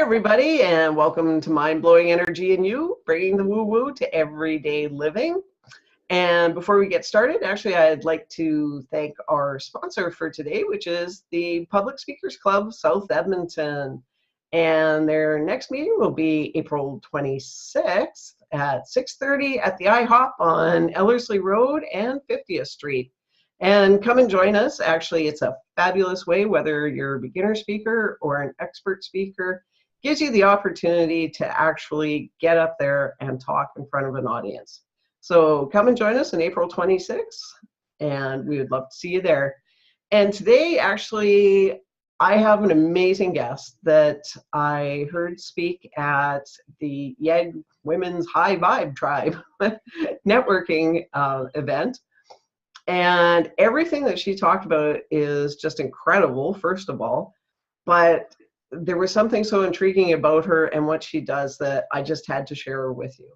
everybody, and welcome to Mind-Blowing Energy and You, bringing the woo-woo to everyday living. And before we get started, actually, I'd like to thank our sponsor for today, which is the Public Speakers Club, South Edmonton. And their next meeting will be April 26th at 6:30 at the IHOP on Ellerslie Road and 50th Street. And come and join us. Actually, it's a fabulous way, whether you're a beginner speaker or an expert speaker, gives you the opportunity to actually get up there and talk in front of an audience. So come and join us on April 26th, and we would love to see you there. And today, actually, I have an amazing guest that I heard speak at the YEG Women's High Vibe Tribe networking event. And everything that she talked about is just incredible, first of all. But there was something so intriguing about her and what she does that I just had to share her with you.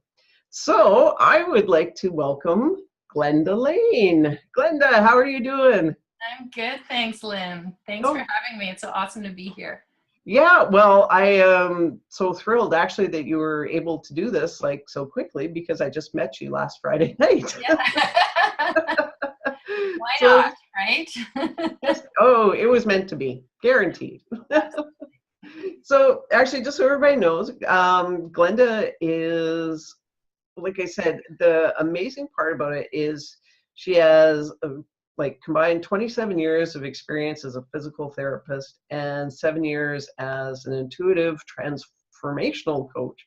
So I would like to welcome Glenda Lane. Glenda, how are you doing? I'm good, thanks, Lynn. Thanks for having me. It's so awesome to be here. Yeah, well, I am so thrilled actually that you were able to do this like so quickly because I just met you last Friday night. Yeah. Why not, right? Oh, it was meant to be, guaranteed. So actually, just so everybody knows, Glenda is, like I said, the amazing part about it is she has combined 27 years of experience as a physical therapist and 7 years as an intuitive transformational coach.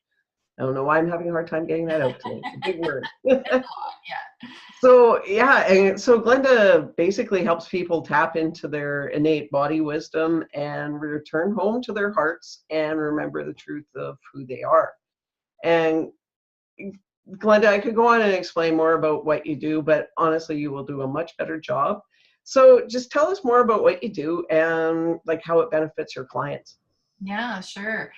I don't know why I'm having a hard time getting that out today. It's a big word. Yeah. So yeah, and so Glenda basically helps people tap into their innate body wisdom and return home to their hearts and remember the truth of who they are. And Glenda, I could go on and explain more about what you do, but honestly, you will do a much better job. So just tell us more about what you do and like how it benefits your clients. Yeah, sure.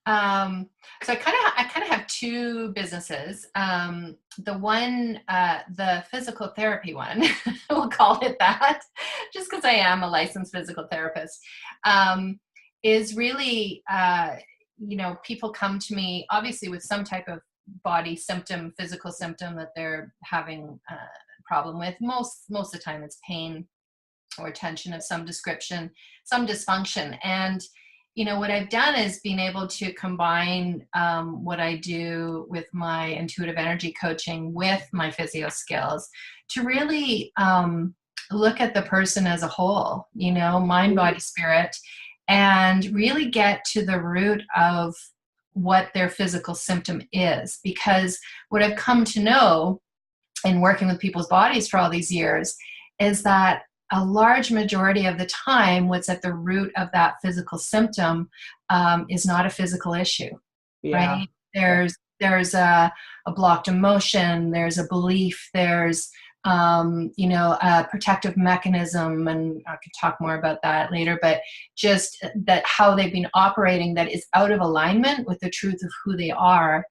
So I kind of have two businesses. The one, the physical therapy one, we'll call it that, just because I am a licensed physical therapist, is really, people come to me obviously with some type of body symptom, physical symptom that they're having a problem with. Most of the time it's pain or tension of some description, some dysfunction. And what I've done is being able to combine what I do with my intuitive energy coaching with my physio skills to really look at the person as a whole, mind, body, spirit, and really get to the root of what their physical symptom is. Because what I've come to know in working with people's bodies for all these years is that a large majority of the time, what's at the root of that physical symptom is not a physical issue, right? There's a blocked emotion, there's a belief, there's a protective mechanism, and I could talk more about that later, but just that how they've been operating that is out of alignment with the truth of who they are.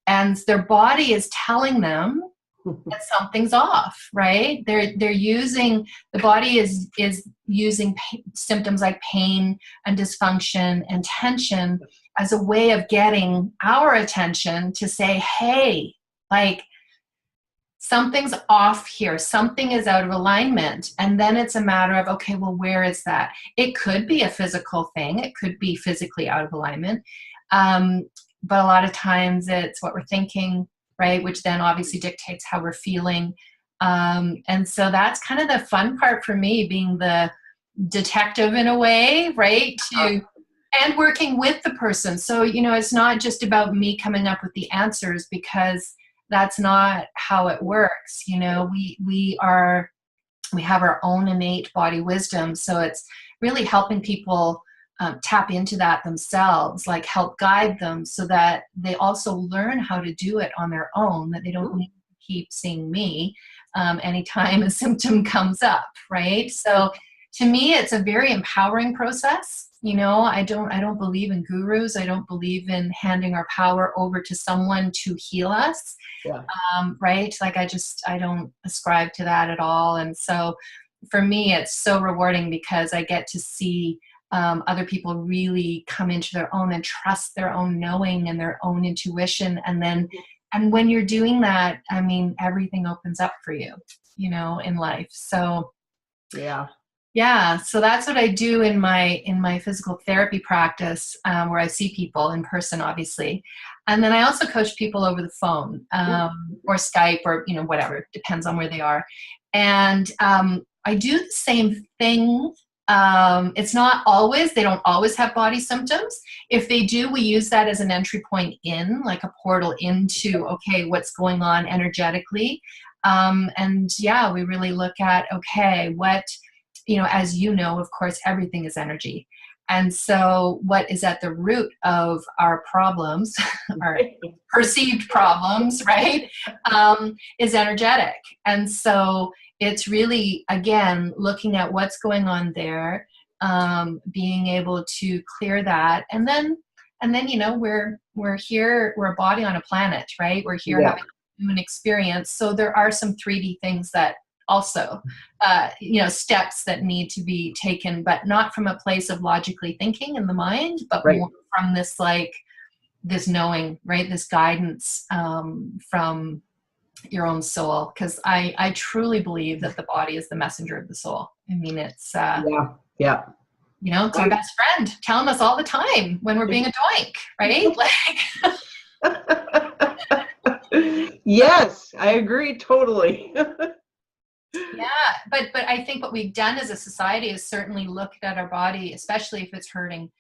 And their body is telling them that something's off, right? They're using, the body is using symptoms like pain and dysfunction and tension as a way of getting our attention to say, hey, like something's off here, something is out of alignment. And then it's a matter of, okay, well, where is that? It could be a physical thing. It could be physically out of alignment. But a lot of times it's what we're thinking, right? Which then obviously dictates how we're feeling. And so that's kind of the fun part for me, being the detective in a way, right? And working with the person. So, it's not just about me coming up with the answers, because that's not how it works. We have our own innate body wisdom. So it's really helping people tap into that themselves, like help guide them so that they also learn how to do it on their own, that they don't need to keep seeing me anytime a symptom comes up, right? So to me, it's a very empowering process. I don't believe in gurus. I don't believe in handing our power over to someone to heal us. Yeah. Right? Like I don't ascribe to that at all. And so for me, it's so rewarding because I get to see other people really come into their own and trust their own knowing and their own intuition. And when you're doing that, I mean, everything opens up for you, you know, in life. So yeah, so that's what I do in my physical therapy practice, where I see people in person, obviously, and then I also coach people over the phone, or Skype, or you know, whatever, depends on where they are, and I do the same thing. It's not always, they don't always have body symptoms. If they do, we use that as an entry point in, like a portal into, okay, what's going on energetically, and yeah, we really look at, okay, what, you know, as you know, of course, everything is energy. And so what is at the root of our problems, our perceived problems, right, is energetic. And so it's really, again, looking at what's going on there, being able to clear that. And then, you know, we're here, we're a body on a planet, right? We're here having a human experience. So there are some 3D things that also, you know, steps that need to be taken, but not from a place of logically thinking in the mind, but more from this, like, this knowing, right? This guidance from your own soul. Because I truly believe that the body is the messenger of the soul. I mean, it's, you know, it's our best friend telling us all the time when we're being a doink, right? Like, yes, I agree totally. yeah, but I think what we've done as a society is certainly looked at our body, especially if it's hurting,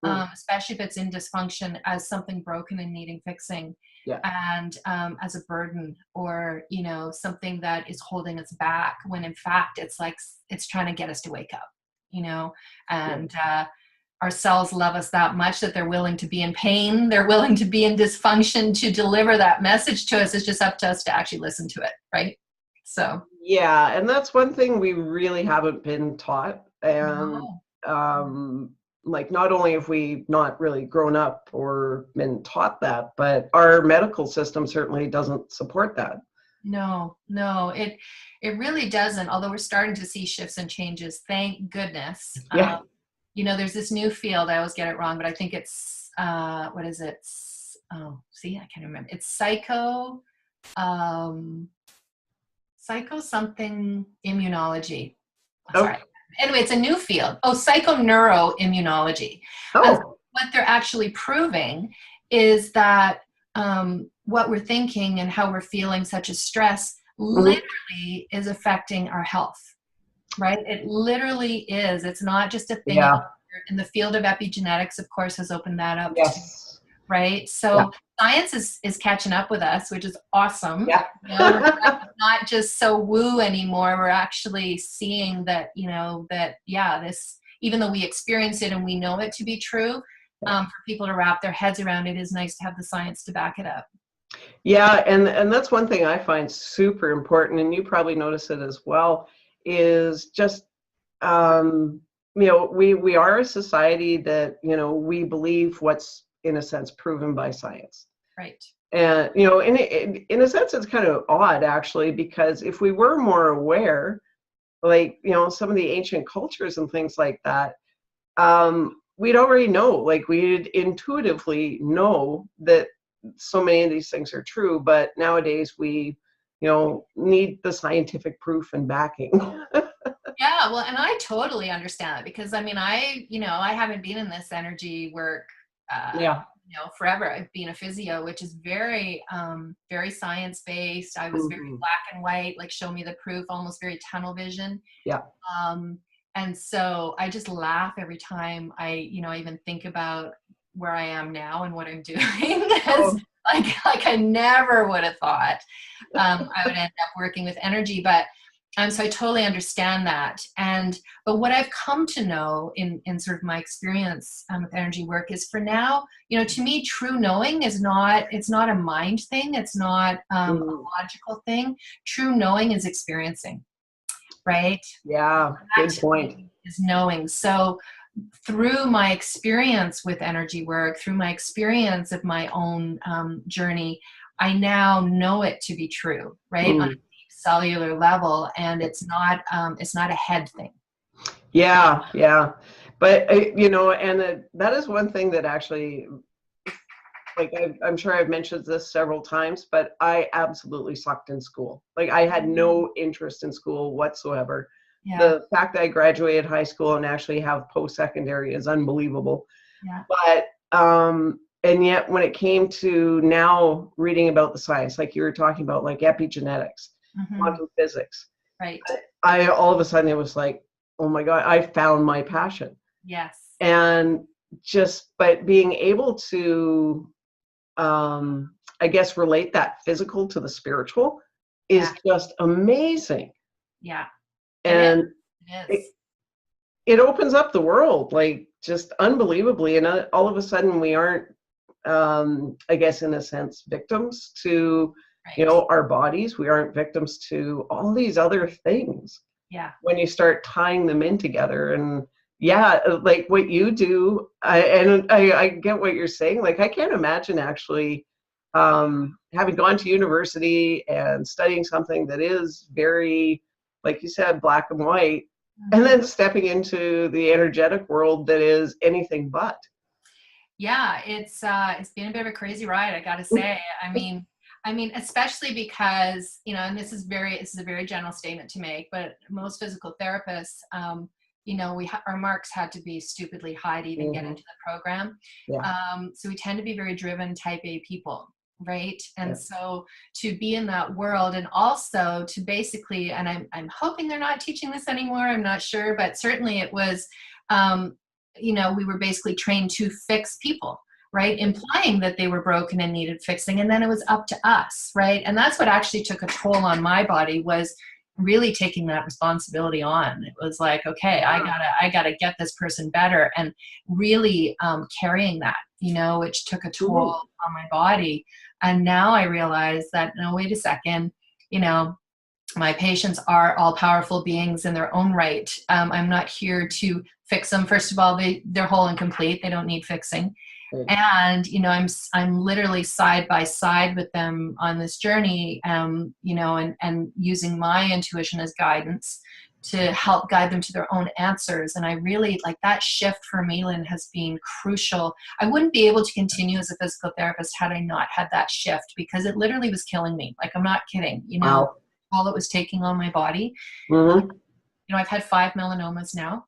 especially if it's in dysfunction, as something broken and needing fixing, and as a burden, or, you know, something that is holding us back, when in fact it's like it's trying to get us to wake up, you know, and our cells love us that much that they're willing to be in pain, they're willing to be in dysfunction to deliver that message to us. It's just up to us to actually listen to it, right? So yeah, and that's one thing we really haven't been taught. And like, not only have we not really grown up or been taught that, but our medical system certainly doesn't support that. No, it really doesn't. Although we're starting to see shifts and changes, thank goodness. You know, there's this new field. I always get it wrong, but I think it's what is it? Oh, see, I can't remember. It's psycho something immunology. Sorry. Anyway, it's a new field. Oh, psychoneuroimmunology. And what they're actually proving is that what we're thinking and how we're feeling, such as stress, literally is affecting our health, right? It literally is. It's not just a thing. In the field of epigenetics, of course, has opened that up too, right? So science is catching up with us, which is awesome. You know, we're not just so woo anymore. We're actually seeing that, you know, that, this, even though we experience it and we know it to be true, for people to wrap their heads around it, is nice to have the science to back it up. Yeah, and that's one thing I find super important, and you probably notice it as well, is just, you know, we are a society that, you know, we believe what's, in a sense, proven by science. Right. And, you know, in a sense, it's kind of odd, actually, because if we were more aware, like, you know, some of the ancient cultures and things like that, we'd already know, like, we'd intuitively know that so many of these things are true, but nowadays we, you know, need the scientific proof and backing. Yeah, well, and I totally understand it, because I mean, I haven't been in this energy work, you know, forever. I've been a physio, which is very, very science-based. I was very black and white, like show me the proof, almost very tunnel vision. And so I just laugh every time I even think about where I am now and what I'm doing. Like I never would have thought I would end up working with energy, but so I totally understand that. But what I've come to know in sort of my experience with energy work is, for now, you know, to me, true knowing it's not a mind thing. It's not a logical thing. True knowing is experiencing, right? Yeah, good point. Is knowing. So through my experience with energy work, through my experience of my own journey, I now know it to be true, right? On a deep cellular level, and it's not a head thing. Yeah. But you know, and that is one thing that actually, like I'm sure I've mentioned this several times, but I absolutely sucked in school. Like I had no interest in school whatsoever. Yeah. The fact that I graduated high school and actually have post-secondary is unbelievable. Yeah. But and yet when it came to now reading about the science, like you were talking about, like epigenetics, quantum physics, Right. I all of a sudden it was like, oh my God, I found my passion. Yes. And just, but being able to, I guess, relate that physical to the spiritual is just amazing. Yeah. And it is. It opens up the world, like just unbelievably. And all of a sudden we aren't, I guess, in a sense, victims to, you know, our bodies. We aren't victims to all these other things. Yeah. When you start tying them in together. And yeah, like what you do, I get what you're saying. Like I can't imagine actually having gone to university and studying something that is very, like you said, black and white, and then stepping into the energetic world that is anything but. Yeah, it's been a bit of a crazy ride, I gotta say. I mean, especially because, you know, and this is a very general statement to make, but most physical therapists, you know, our marks had to be stupidly high to even get into the program. So we tend to be very driven type A people, right? And so to be in that world, and also to basically, and I'm hoping they're not teaching this anymore, I'm not sure, but certainly it was, you know, we were basically trained to fix people, right? Implying that they were broken and needed fixing. And then it was up to us, right? And that's what actually took a toll on my body, was really taking that responsibility on. It was like, okay, I gotta get this person better, and really carrying that, you know, which took a toll on my body. And now I realize that, no, wait a second, you know, my patients are all powerful beings in their own right. I'm not here to fix them. First of all, they're whole and complete. They don't need fixing. And, you know, I'm literally side by side with them on this journey, you know, and using my intuition as guidance to help guide them to their own answers. And I really, like, that shift for me, Lynn, has been crucial. I wouldn't be able to continue as a physical therapist had I not had that shift, because it literally was killing me. Like, I'm not kidding, you know, all it was taking on my body. You know, I've had 5 melanomas now.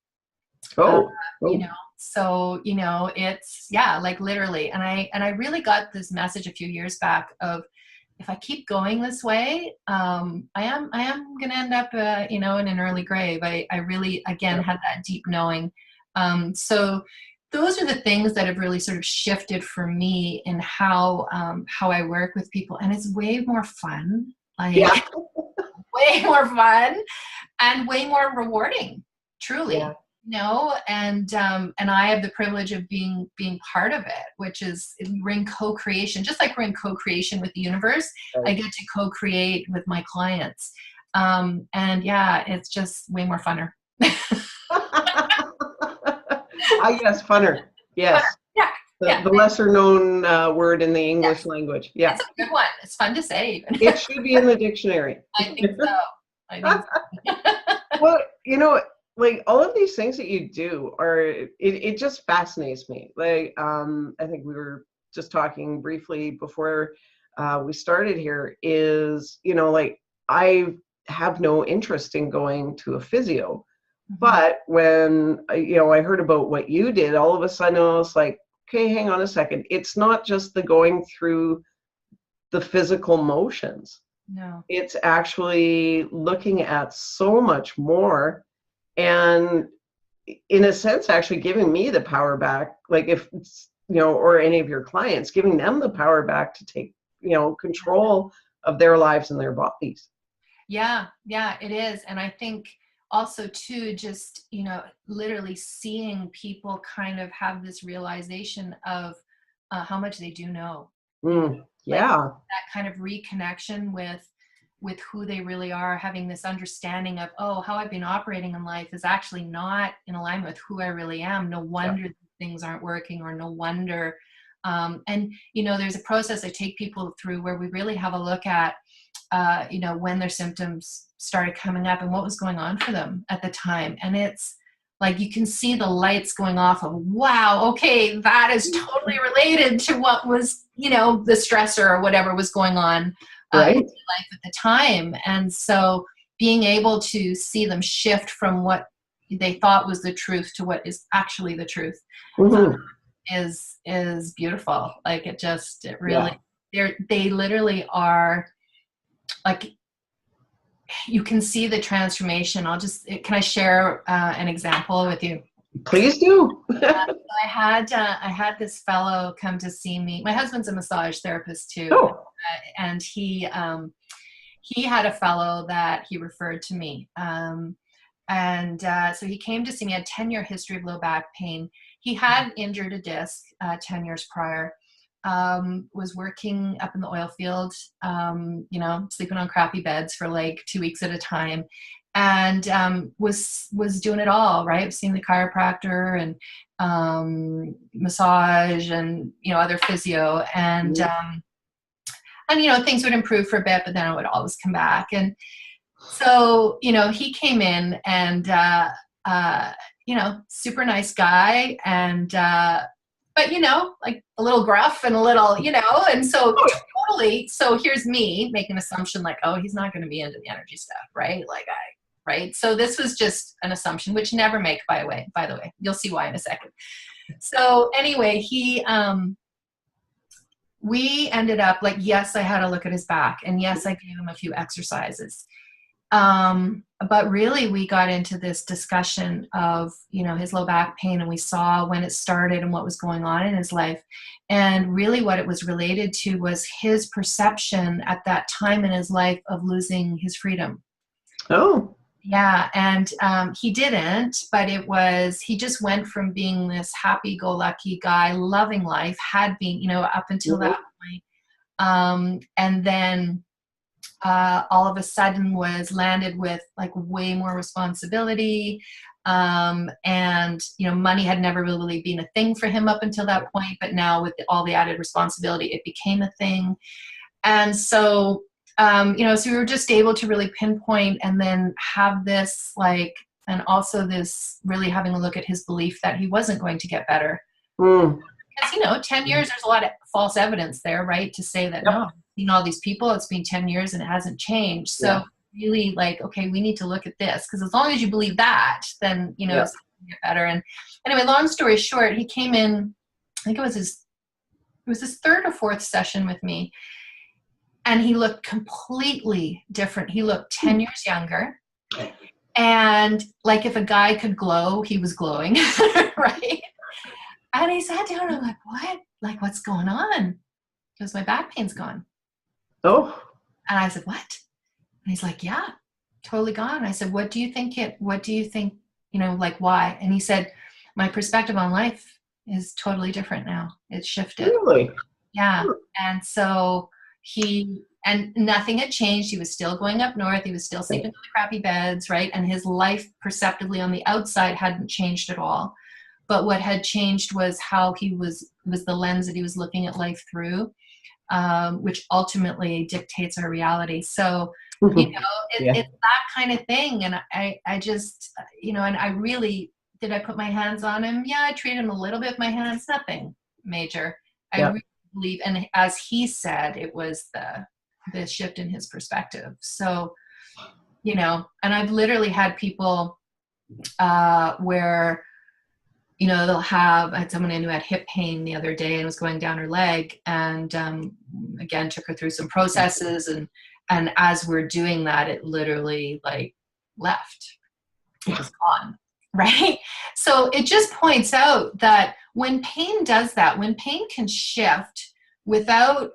You know, so, you know, it's, yeah, like literally. And I really got this message a few years back of, if I keep going this way, I am going to end up, you know, in an early grave. I really, again, had that deep knowing. So those are the things that have really sort of shifted for me in how I work with people. And it's way more fun, like way more fun and way more rewarding, truly. You know, and I have the privilege of being part of it, which is, we're in co-creation, just like we're in co-creation with the universe. I get to co-create with my clients, and yeah, it's just way more funner. Yes, funner. Yes. Funner. The lesser known word in the English language. Yeah, it's a good one. It's fun to say. It should be in the dictionary. I think so. Well, you know, like all of these things that you do it just fascinates me. Like, I think we were just talking briefly before we started here, is, you know, like I have no interest in going to a physio, but when, you know, I heard about what you did, all of a sudden I was like, okay, hang on a second. It's not just the going through the physical motions. No. It's actually looking at so much more. And in a sense, actually giving me the power back, like if, you know, or any of your clients, giving them the power back to take, you know, control of their lives and their bodies. Yeah, it is. And I think also too, just, you know, literally seeing people kind of have this realization of how much they do know. Like, that kind of reconnection with who they really are, having this understanding of, oh, how I've been operating in life is actually not in alignment with who I really am. No wonder things aren't working, or no wonder. And, you know, there's a process I take people through where we really have a look at, you know, when their symptoms started coming up and what was going on for them at the time. And it's like you can see the lights going off of, wow, okay, that is totally related to what was, you know, the stressor or whatever was going on Right. in life at the time. And so being able to see them shift from what they thought was the truth to what is actually the truth is beautiful. Like it really, they literally are like, you can see the transformation. Can I share an example with you? Please do. I had this fellow come to see me. My husband's a massage therapist too. Oh. And he had a fellow that he referred to me. So he came to see me. Had 10-year history of low back pain. He had injured a disc 10 years prior. Was working up in the oil field, you know, sleeping on crappy beds for like 2 weeks at a time, and was doing it all, right? Seeing the chiropractor and massage and, you know, other physio, and you know, things would improve for a bit, but then it would always come back. And so, you know, he came in and you know, super nice guy, and but, you know, like a little gruff and a little, you know, and so totally. So here's me making an assumption like, oh, he's not going to be into the energy stuff, right? Right. So this was just an assumption, which never make, by the way, you'll see why in a second. So anyway, we ended up like, yes, I had a look at his back, and yes, I gave him a few exercises. But really we got into this discussion of, you know, his low back pain, and we saw when it started and what was going on in his life. And really what it was related to was his perception at that time in his life of losing his freedom. Oh. Yeah. And he didn't, but he just went from being this happy-go-lucky guy, loving life, had been, you know, up until that point. And then all of a sudden was landed with like way more responsibility. And, you know, money had never really been a thing for him up until that point, but now with all the added responsibility, it became a thing. And so, you know, so we were just able to really pinpoint and then have this like, and also this really having a look at his belief that he wasn't going to get better. Because, you know, 10 years, there's a lot of false evidence there, right? To say that, no, I've seen all these people, it's been 10 years and it hasn't changed. So really like, okay, we need to look at this, because as long as you believe that, then, you know, it's going to get better. And anyway, long story short, he came in, I think it was his third or fourth session with me, and he looked completely different. He looked 10 years younger. And like if a guy could glow, he was glowing, right? And he sat down and I'm like, what? Like, what's going on? He goes, my back pain's gone. Oh. And I said, what? And he's like, yeah, totally gone. I said, what do you think, you know, like why? And he said, my perspective on life is totally different now. It's shifted. Really? Yeah. And so and nothing had changed. He was still going up north. He was still sleeping on the crappy beds, right? And his life perceptively on the outside hadn't changed at all. But what had changed was how he was the lens that he was looking at life through, which ultimately dictates our reality. So, you know, it's that kind of thing. And I just, you know, and I really, did I put my hands on him? Yeah, I treated him a little bit with my hands, nothing major. I really believe, and as he said, it was the shift in his perspective. So, you know, and I've literally had people where, you know, I had someone in who had hip pain the other day and was going down her leg, and again, took her through some processes, and as we're doing that, it literally like left. It was gone, right? So it just points out that when pain does that, when pain can shift without,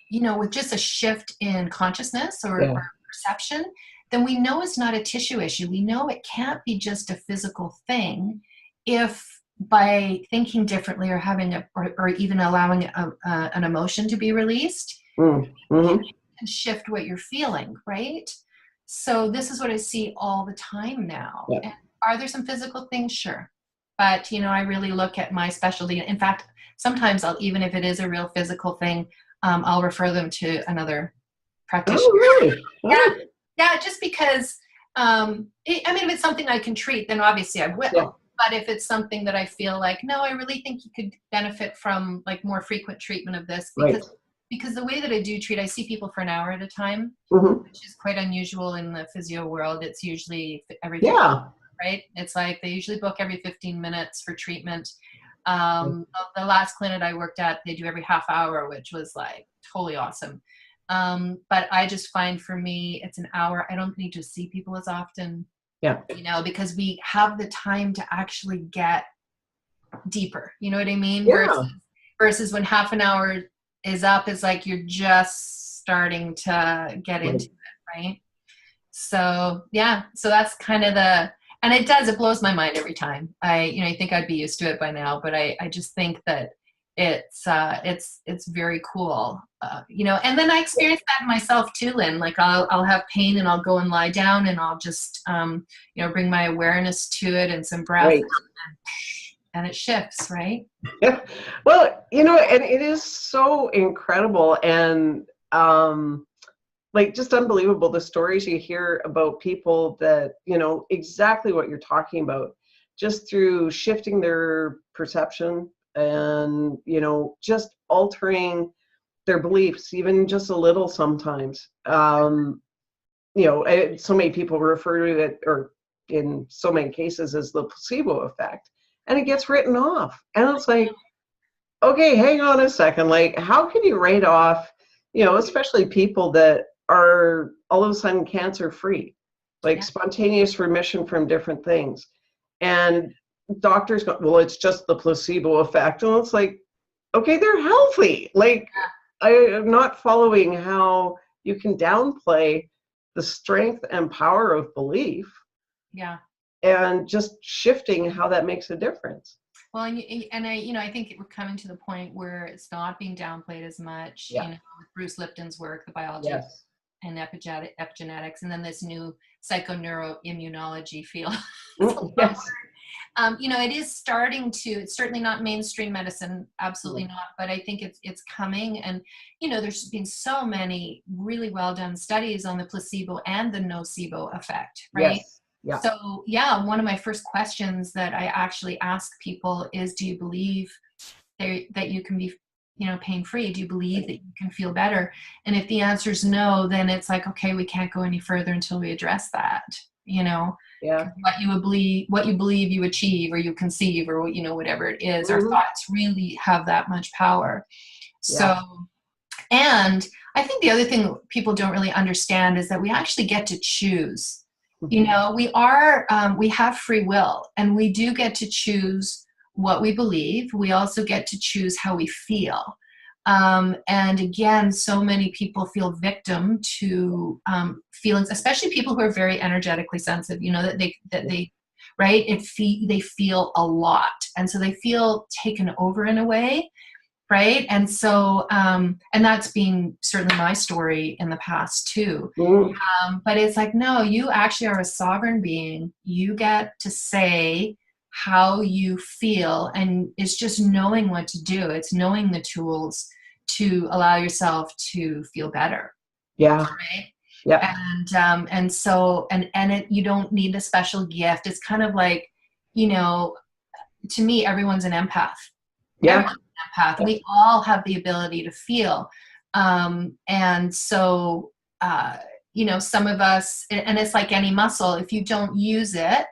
you know, with just a shift in consciousness or perception, then we know it's not a tissue issue. We know it can't be just a physical thing if by thinking differently or having or even allowing an emotion to be released, you can shift what you're feeling, right? So this is what I see all the time now. Yeah. And are there some physical things? Sure. But, you know, I really look at my specialty. In fact, sometimes even if it is a real physical thing, I'll refer them to another practitioner. Oh, really? Yeah. Yeah, just because I mean, if it's something I can treat, then obviously I will. Yeah. But if it's something that I feel like, no, I really think you could benefit from like more frequent treatment of this, Right. because the way that I do treat, I see people for an hour at a time, Mm-hmm. which is quite unusual in the physio world. It's usually every 15, Yeah. right? It's like they usually book every 15 minutes for treatment. The last clinic I worked at, they do every half hour, which was like totally awesome. But I just find for me, it's an hour. I don't need to see people as often, Yeah. you know, because we have the time to actually get deeper. You know what I mean? Yeah. Versus when half an hour is up, it's like you're just starting to get into it, right? So yeah, so that's kind of and it blows my mind every time. I think I'd be used to it by now, but I just think that it's very cool, and then I experience that myself too, Lynn. Like I'll have pain and I'll go and lie down and I'll just, bring my awareness to it and some breath, Right. and it shifts, right? Yeah. Well, and it is so incredible and like just unbelievable the stories you hear about people that, exactly what you're talking about, just through shifting their perception and, just altering their beliefs, even just a little sometimes. So many people refer to it, or in so many cases, as the placebo effect, and it gets written off. And it's like, okay, hang on a second. Like, how can you write off, especially people that are all of a sudden cancer free, like spontaneous remission from different things. And doctors go, well, it's just the placebo effect. And it's like, okay, they're healthy. Like, I am not following how you can downplay the strength and power of belief. Yeah. And just shifting how that makes a difference. Well, I think we're coming to the point where it's not being downplayed as much. Yeah. With Bruce Lipton's work, the biology and epigenetics, and then this new psychoneuroimmunology field. Yes. It is starting to. It's certainly not mainstream medicine, absolutely not. But I think it's coming, and there's been so many really well done studies on the placebo and the nocebo effect, right? Yes. Yeah. So one of my first questions that I actually ask people is, do you believe that you can be, pain-free? Do you believe that you can feel better? And if the answer is no, then it's like, okay, we can't go any further until we address that, Yeah. what you believe you achieve or you conceive or, whatever it is, our thoughts really have that much power. So, and I think the other thing people don't really understand is that we actually get to choose. We have free will, and we do get to choose what we believe. We also get to choose how we feel. And again, so many people feel victim to feelings, especially people who are very energetically sensitive, they feel a lot. And so they feel taken over in a way. Right. And so, and that's been certainly my story in the past too. But it's like, no, you actually are a sovereign being. You get to say how you feel, and it's just knowing what to do. It's knowing the tools to allow yourself to feel better. Yeah. Right. Yeah. And so, you don't need a special gift. It's kind of like, to me, everyone's an empath. Yeah. Empath. We all have the ability to feel. And so, some of us, and it's like any muscle, if you don't use it,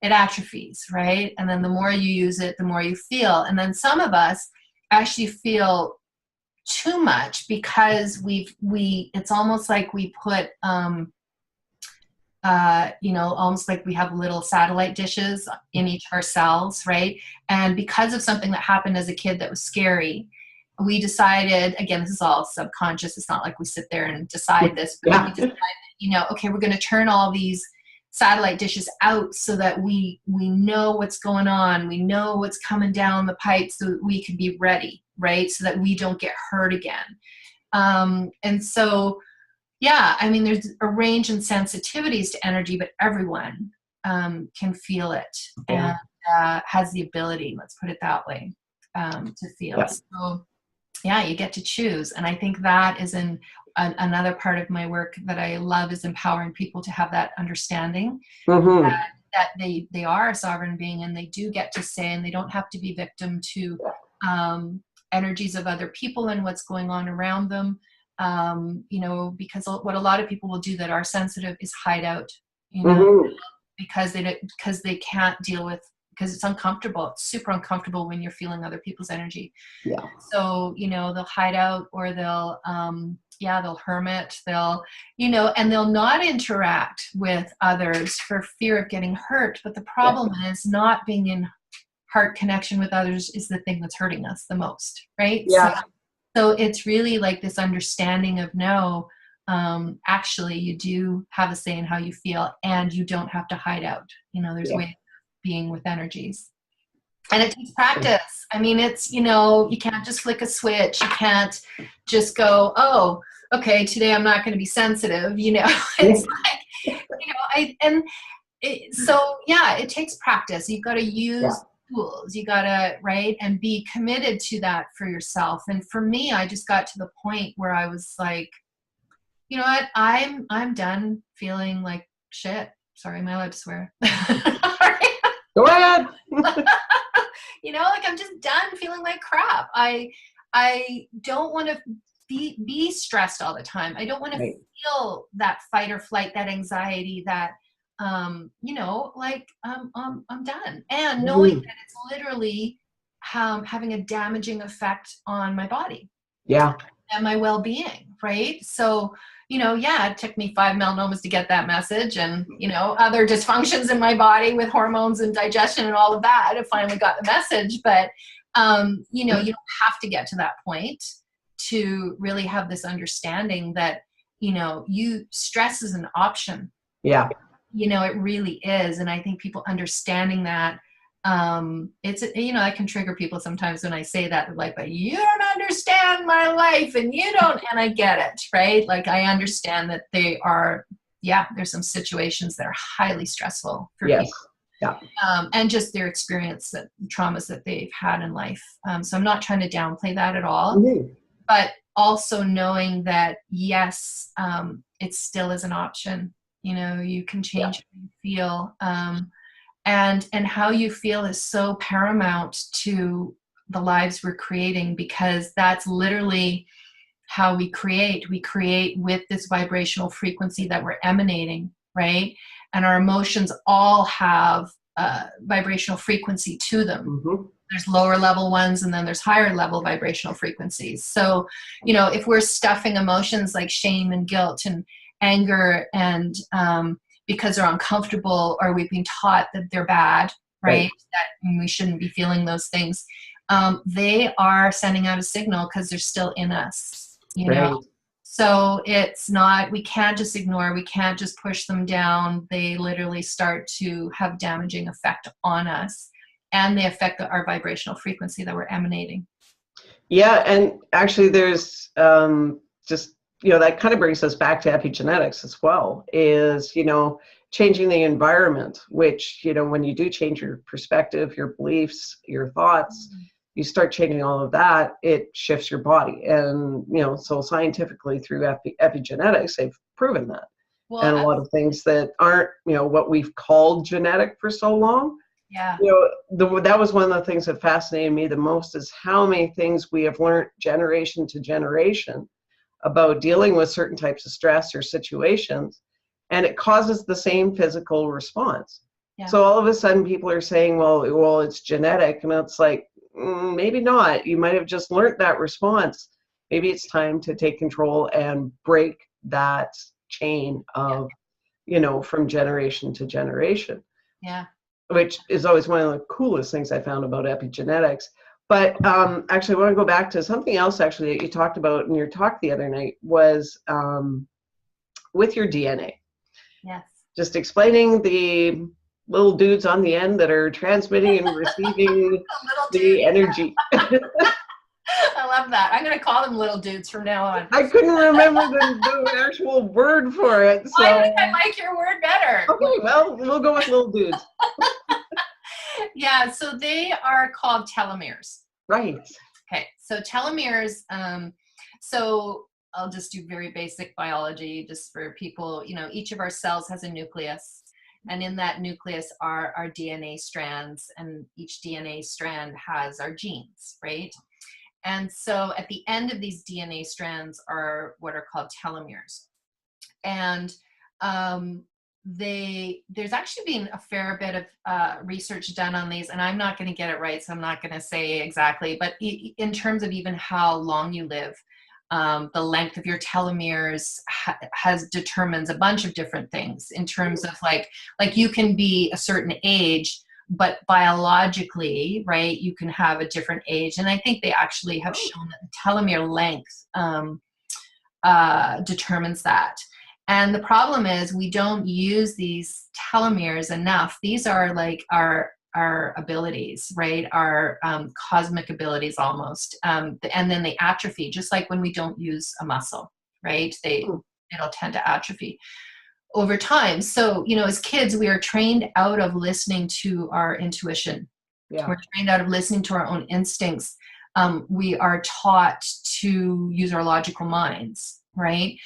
it atrophies, right? And then the more you use it, the more you feel. And then some of us actually feel too much because it's almost like we put, almost like we have little satellite dishes in each of our cells, right? And because of something that happened as a kid that was scary, we decided, again, this is all subconscious. It's not like we sit there and decide this, but we decided, okay, we're going to turn all these satellite dishes out so that we know what's going on. We know what's coming down the pipe so that we can be ready, right? So that we don't get hurt again. And so, there's a range in sensitivities to energy, but everyone can feel it and has the ability, let's put it that way, to feel. So, yeah, you get to choose. And I think that is another part of my work that I love, is empowering people to have that understanding Mm-hmm. that they are a sovereign being, and they do get to say, and they don't have to be victim to energies of other people and what's going on around them. Because what a lot of people will do that are sensitive is hide out, Mm-hmm. because they can't deal with, because it's uncomfortable. It's super uncomfortable when you're feeling other people's energy. Yeah. So, they'll hide out, or they'll hermit, and they'll not interact with others for fear of getting hurt. But the problem is, not being in heart connection with others is the thing that's hurting us the most, right? Yeah. So it's really like this understanding of, no, actually you do have a say in how you feel, and you don't have to hide out. There's ways of being with energies. And it takes practice. I mean, it's, you can't just flick a switch. You can't just go, oh, okay, today I'm not going to be sensitive. It's like, it takes practice. You've got to use tools. You got to, right, and be committed to that for yourself. And for me, I just got to the point where I was like, you know what, I'm done feeling like shit. Sorry, am I allowed to swear? Go ahead. I'm just done feeling like crap. I don't want to be stressed all the time. I don't want to feel that fight or flight, that anxiety, that I'm done. And knowing that it's literally having a damaging effect on my body. Yeah. And my well-being, right? So, it took me 5 melanomas to get that message, and, other dysfunctions in my body with hormones and digestion and all of that. I finally got the message, but, you don't have to get to that point to really have this understanding that, stress is an option. Yeah. It really is. And I think people understanding that, it's, I can trigger people sometimes when I say that, like, but you don't understand my life, and you don't, and I get it, right? Like, I understand that they are, there's some situations that are highly stressful for people. Yeah. And just their experience, traumas that they've had in life. So I'm not trying to downplay that at all, but also knowing that, yes, it still is an option. You can change how you feel. And how you feel is so paramount to the lives we're creating, because that's literally how we create. We create with this vibrational frequency that we're emanating, right? And our emotions all have vibrational frequency to them. Mm-hmm. There's lower level ones, and then there's higher level vibrational frequencies. So, if we're stuffing emotions like shame and guilt and anger, and because they're uncomfortable, or we've been taught that they're bad, right? That we shouldn't be feeling those things. They are sending out a signal because they're still in us, know? So it's not, we can't just ignore, we can't just push them down. They literally start to have damaging effect on us, and they affect our vibrational frequency that we're emanating. Yeah, and actually there's just, that kind of brings us back to epigenetics as well, is, changing the environment, which, when you do change your perspective, your beliefs, your thoughts, you start changing all of that, it shifts your body. And, so scientifically through epigenetics, they've proven that. Well, and a lot of things that aren't, what we've called genetic for so long. Yeah. That was one of the things that fascinated me the most, is how many things we have learned generation to generation about dealing with certain types of stress or situations, and it causes the same physical response. Yeah. So all of a sudden people are saying, well, it's genetic, and it's like, maybe not. You might have just learned that response. Maybe it's time to take control and break that chain of, from generation to generation. Yeah. Which is always one of the coolest things I found about epigenetics. But actually, I want to go back to something else actually that you talked about in your talk the other night, was with your DNA. Yes. Just explaining the little dudes on the end that are transmitting and receiving the energy. I love that. I'm going to call them little dudes from now on. I couldn't remember the actual word for it. So. I think I like your word better. Okay, well, we'll go with little dudes. Yeah, so they are called telomeres. Right. Okay, so telomeres, so I'll just do very basic biology just for people. Each of our cells has a nucleus, and in that nucleus are our DNA strands, and each DNA strand has our genes, right? And so at the end of these DNA strands are what are called telomeres. And there's actually been a fair bit of research done on these, and I'm not going to get it right, so I'm not going to say exactly, but in terms of even how long you live, the length of your telomeres determines a bunch of different things in terms of like you can be a certain age, but biologically, right, you can have a different age. And I think they actually have shown that the telomere length determines that. And the problem is we don't use these telomeres enough. These are like our abilities, right? Our cosmic abilities almost. And then they atrophy, just like when we don't use a muscle, right? It'll tend to atrophy over time. So, as kids, we are trained out of listening to our intuition. Yeah. We're trained out of listening to our own instincts. We are taught to use our logical minds, right?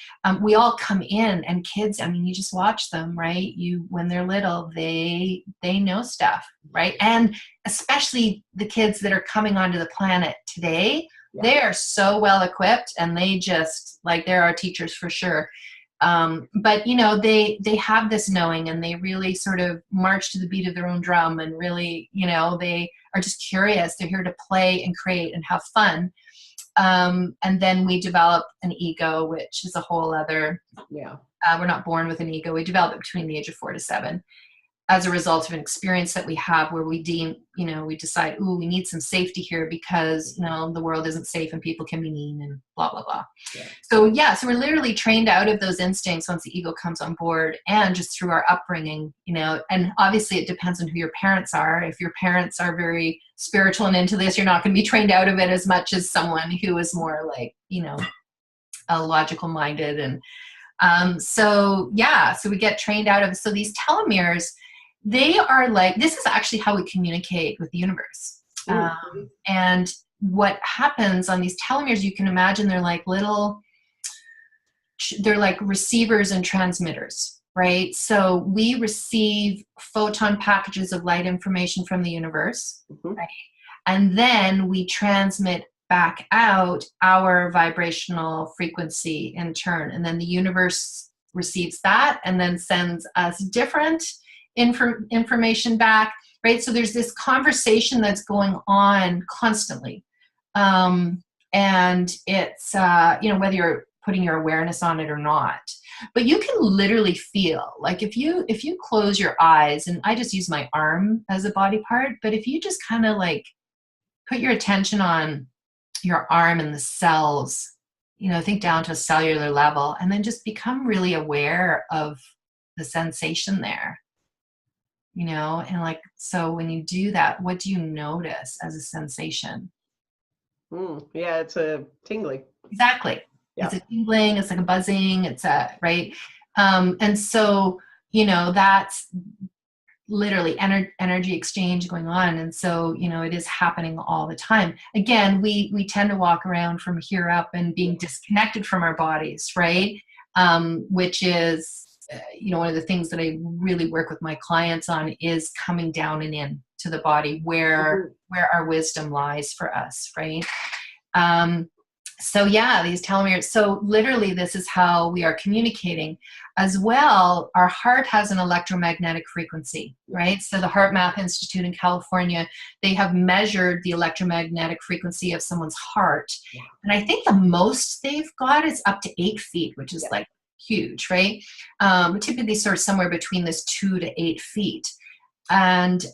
We all come in, and kids, you just watch them, right? When they're little, they know stuff, right? And especially the kids that are coming onto the planet today, yeah. They are so well equipped, and they just, they're our teachers for sure. But they have this knowing, and they really sort of march to the beat of their own drum, and really, they are just curious. They're here to play and create and have fun. And then we develop an ego, which is a whole other, we're not born with an ego. We develop it between the age of 4 to 7 as a result of an experience that we have where we decide, we need some safety here because, the world isn't safe and people can be mean and blah, blah, blah. Yeah. So we're literally trained out of those instincts once the ego comes on board, and just through our upbringing, and obviously it depends on who your parents are. If your parents are very spiritual and into this, you're not going to be trained out of it as much as someone who is more logical minded. And so we get trained out of, so these telomeres, they are this is actually how we communicate with the universe. And what happens on these telomeres, you can imagine they're like receivers and transmitters, right? So we receive photon packages of light information from the universe, right? And then we transmit back out our vibrational frequency in turn. And then the universe receives that and then sends us different information back, right? So there's this conversation that's going on constantly. And it's, whether you're putting your awareness on it or not, but you can literally feel if you close your eyes, and I just use my arm as a body part, but if you just kind of put your attention on your arm and the cells, think down to a cellular level, and then just become really aware of the sensation there. And so when you do that, what do you notice as a sensation? Yeah, it's a tingling. Exactly. Yeah. It's a tingling, it's like a buzzing, right? And so, that's literally energy exchange going on. And so, it is happening all the time. Again, we tend to walk around from here up and being disconnected from our bodies, right? Which is, one of the things that I really work with my clients on is coming down and in to the body where our wisdom lies for us, right? So these telomeres, so literally this is how we are communicating. As well, our heart has an electromagnetic frequency, right? So the Heart Math Institute in California, they have measured the electromagnetic frequency of someone's heart. And I think the most they've got is up to 8 feet, which is huge, right? Typically sort of somewhere between this 2 to 8 feet. And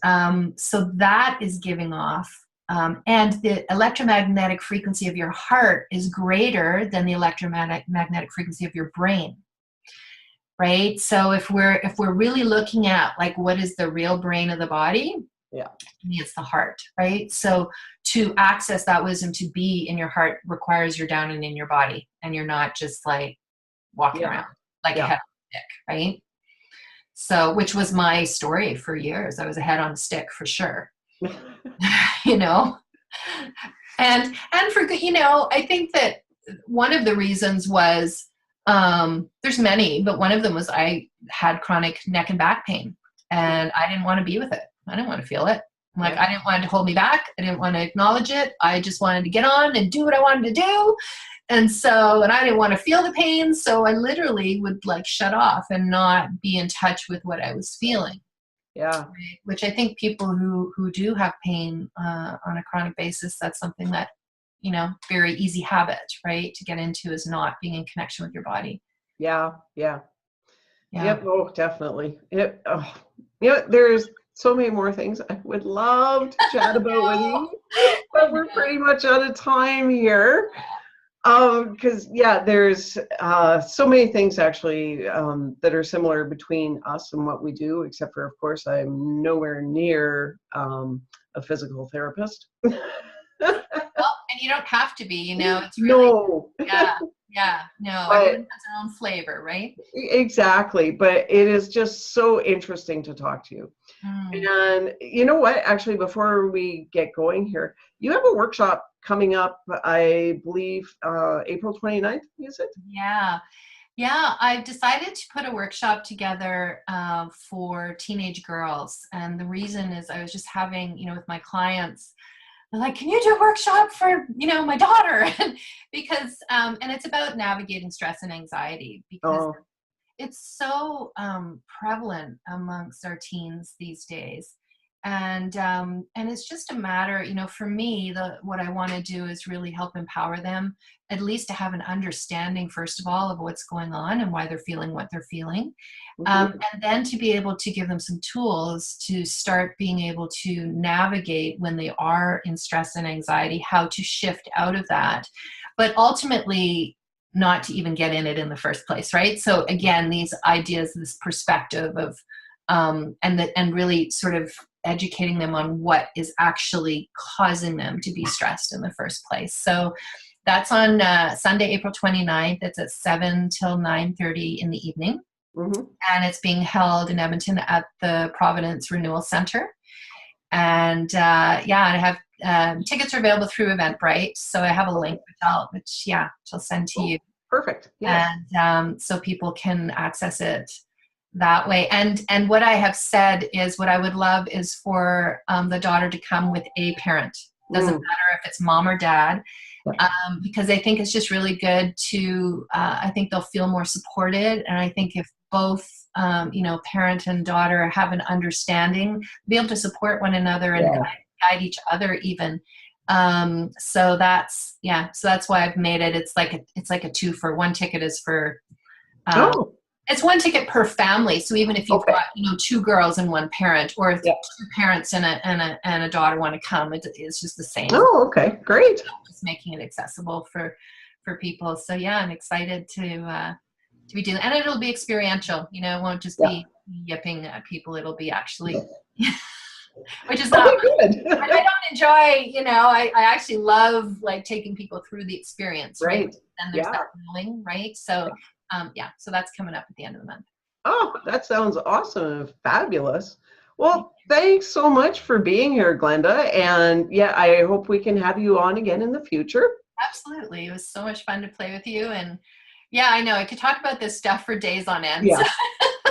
so that is giving off, and the electromagnetic frequency of your heart is greater than the electromagnetic frequency of your brain, right? So if we're really looking at what is the real brain of the body, it's the heart, right? So to access that wisdom, to be in your heart, requires you're down and in your body, and you're not just walking around a head on a stick, right? So, which was my story for years. I was a head on a stick for sure. And for good, I think that one of the reasons was, there's many, but one of them was I had chronic neck and back pain, and I didn't want to be with it. I didn't want to feel it. Like, I didn't want it to hold me back. I didn't want to acknowledge it. I just wanted to get on and do what I wanted to do. And I didn't want to feel the pain. So I literally would like shut off and not be in touch with what I was feeling. Yeah. Right? Which I think people who do have pain on a chronic basis, that's something that, very easy habit, right, to get into, is not being in connection with your body. Yeah. Yeah. Yep. Oh, definitely. Yep. Oh. There's so many more things I would love to chat about with you, but we're pretty much out of time here. Because there's so many things actually that are similar between us and what we do, except for, of course, I'm nowhere near a physical therapist. Well, and you don't have to be, it's really, no. No, everyone has their own flavor, right? Exactly, but it is just so interesting to talk to you. And you know what, actually, before we get going here, you have a workshop coming up, I believe, April 29th, is it? Yeah, I've decided to put a workshop together for teenage girls. And the reason is I was just having, with my clients, they're like, can you do a workshop for, my daughter? Because, and it's about navigating stress and anxiety, because it's so prevalent amongst our teens these days. And it's just a matter, for me, what I want to do is really help empower them, at least to have an understanding, first of all, of what's going on and why they're feeling what they're feeling. And then to be able to give them some tools to start being able to navigate when they are in stress and anxiety, how to shift out of that, but ultimately not to even get in it in the first place, right? So again, these ideas, this perspective of, and really sort of educating them on what is actually causing them to be stressed in the first place. So that's on Sunday, April 29th. It's at 7 till 9:30 in the evening. And it's being held in Edmonton at the Providence Renewal Center. And I have tickets are available through Eventbrite. So I have a link which she'll send to you. Perfect. Yes. And so people can access it that way. And what I have said is, what I would love is for the daughter to come with a parent. Doesn't matter if it's mom or dad, because I think it's just really good to, I think they'll feel more supported. And I think if both, parent and daughter have an understanding, be able to support one another and guide each other even. So that's why I've made it. It's like a 2-for-1 ticket is for, it's one ticket per family. So even if you've got, 2 girls and 1 parent, or if 2 parents and a daughter want to come, it's just the same. Oh, okay. Great. Just making it accessible for people. So I'm excited to be doing, and it'll be experiential, it won't just be yipping at people. It'll be actually, which is not good. I don't enjoy, I actually love like taking people through the experience, right? And there's that feeling, right? So, so that's coming up at the end of the month. Oh, that sounds awesome and fabulous. Well, thanks so much for being here, Glenda. And I hope we can have you on again in the future. Absolutely. It was so much fun to play with you. And I know I could talk about this stuff for days on end. Yeah,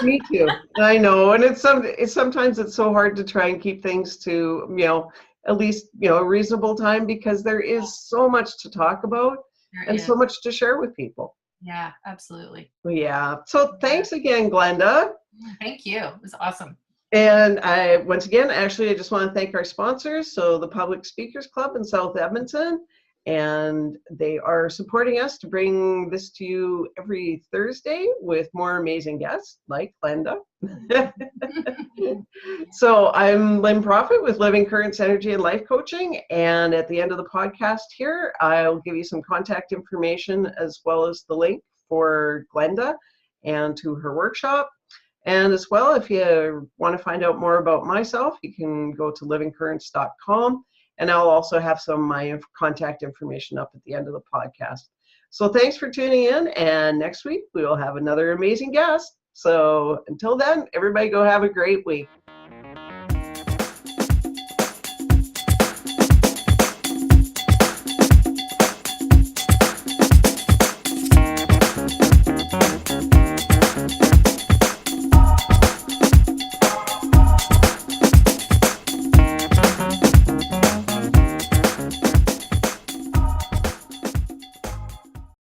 me too. I know. And sometimes it's so hard to try and keep things to, at least, a reasonable time, because there is so much to talk about and so much to share with people. Yeah, absolutely. Yeah. So thanks again, Glenda. Thank you. It was awesome. And I just want to thank our sponsors. So the Public Speakers Club in South Edmonton, and they are supporting us to bring this to you every Thursday with more amazing guests like Glenda. So I'm Lynn Prophet with Living Currents Energy and Life Coaching. And at the end of the podcast here, I'll give you some contact information as well as the link for Glenda and to her workshop. And as well, if you want to find out more about myself, you can go to livingcurrents.com. And I'll also have some of my contact information up at the end of the podcast. So thanks for tuning in. And next week, we will have another amazing guest. So until then, everybody go have a great week.